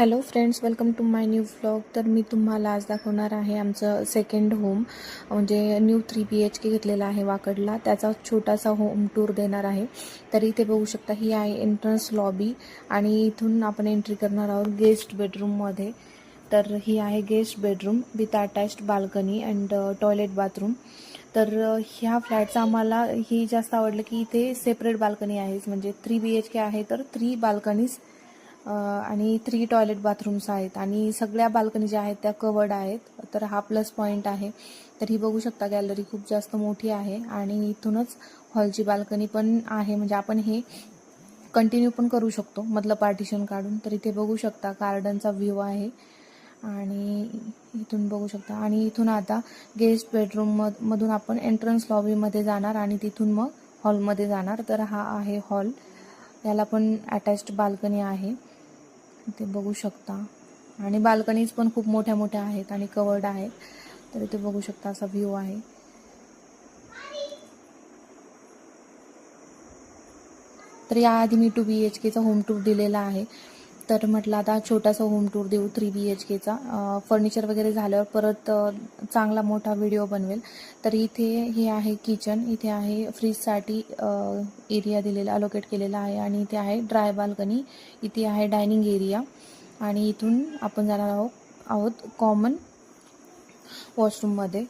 Hello friends, welcome to my new vlog. तर मी तुम्हाला आज दाखवणार आहे आमचं सेकंड होम, म्हणजे न्यू 3 BHK घेतलेला आहे वाकडला. त्याचा छोटासा होम टूर देणार आहे. तर इथे बघू शकता, ही आहे एंट्रन्स लॉबी आणि इथून आपण एंट्री करणार आहोत गेस्ट बेडरूममध्ये. तर ही आहे guest bedroom with attached balcony and toilet bathroom. तर ह्या फ्लॅटचं आम्हाला ही जास्त आवडलं की इथे सेपरेट बाल्कनी आहे, म्हणजे 3 BHK आहे तर 3 बाल्कनीज आणि 3 टॉयलेट बाथरूम्स आहेत आणि सगळ्या बाल्कनी ज्या आहेत त्या कवर्ड आहेत. तर हा प्लस पॉईंट आहे. तर ही बघू शकता, गॅलरी खूप जास्त मोठी आहे आणि इथूनच हॉलची बाल्कनी पण आहे, म्हणजे आपण हे कंटिन्यू पण करू शकतो मधलं पार्टिशन काढून. तर इथे बघू शकता गार्डनचा व्ह्यू आहे आणि इथून बघू शकता. आणि इथून आता गेस्ट बेडरूम मधून आपण एंट्रन्स लॉबीमध्ये जाणार आणि तिथून मग हॉलमध्ये जाणार. तर हा आहे हॉल, याला पण अटॅच्ड बाल्कनी आहे, इथे बघू शकता. आणि बाल्कनीज पण खूप मोठ्या मोठ्या आहेत आणि कवर्ड आहेत. तर इथे बघू शकता असा व्ह्यू आहे. तर याआधी मी 2 BHKचा होम टूर दिलेला आहे. तर म्हटलं आता छोटासा होम टूर देऊ 3 BHKचा. फर्निचर वगैरे झाल्यावर परत चांगला मोठा व्हिडिओ बनवेल. तर इथे हे आहे किचन, इथे आहे फ्रीजसाठी एरिया दिलेला, अलोकेट केलेला आहे. आणि इथे आहे ड्राय बाल्कनी, इथे आहे डायनिंग एरिया. आणि इथून आपण जाणार आहोत कॉमन वॉशरूममध्ये.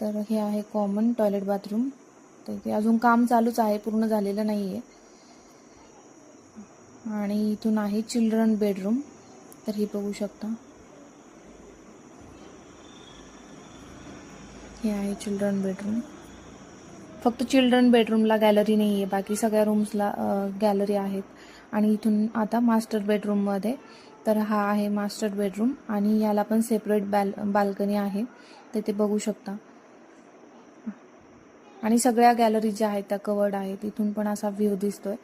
तर हे आहे कॉमन टॉयलेट बाथरूम. तर इथे अजून काम चालूच आहे, पूर्ण झालेलं नाही आहे. आणि इथून आहे चिल्ड्रन बेडरूम. तर हे बघू शकता, हे आहे चिल्ड्रन बेडरूम. फक्त चिल्ड्रन बेडरूमला गॅलरी नाही आहे, बाकी सगळ्या रूम्सला गॅलरी आहेत. आणि इथून आता मास्टर बेडरूममध्ये. तर हा आहे मास्टर बेडरूम आणि याला पण सेपरेट बाल्कनी आहे, तर ते बघू शकता. आणि सगळ्या गॅलरी ज्या आहेत त्या कवर्ड आहेत. इथून पण असा व्ह्यू दिसतोय.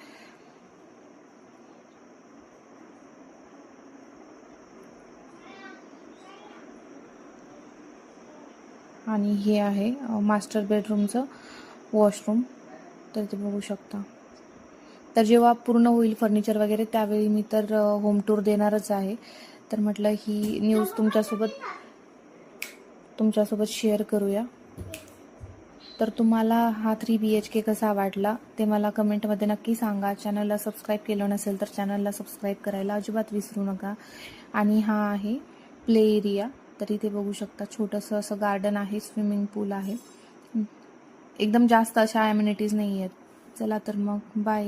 आणि हे आहे मास्टर बेडरूमचं वॉशरूम, तर ते बघू शकता. तर जेव्हा पूर्ण होईल फर्निचर वगैरे त्यावेळी मी तर होम टूर देणारच आहे. तर म्हटलं ही न्यूज तुमच्यासोबत शेअर करूया. तर तुम्हाला हा 3 BHK कसा वाटला ते मला कमेंटमध्ये नक्की सांगा. चॅनलला सबस्क्राईब केलं नसेल तर चॅनलला सबस्क्राईब करायला अजिबात विसरू नका. आणि हा आहे प्ले एरिया. तर इथे बघू शकता छोटंसं असं गार्डन आहे, स्विमिंग पूल आहे. एकदम जास्त अशा ॲम्युनिटीज नाही आहेत. चला तर मग बाय.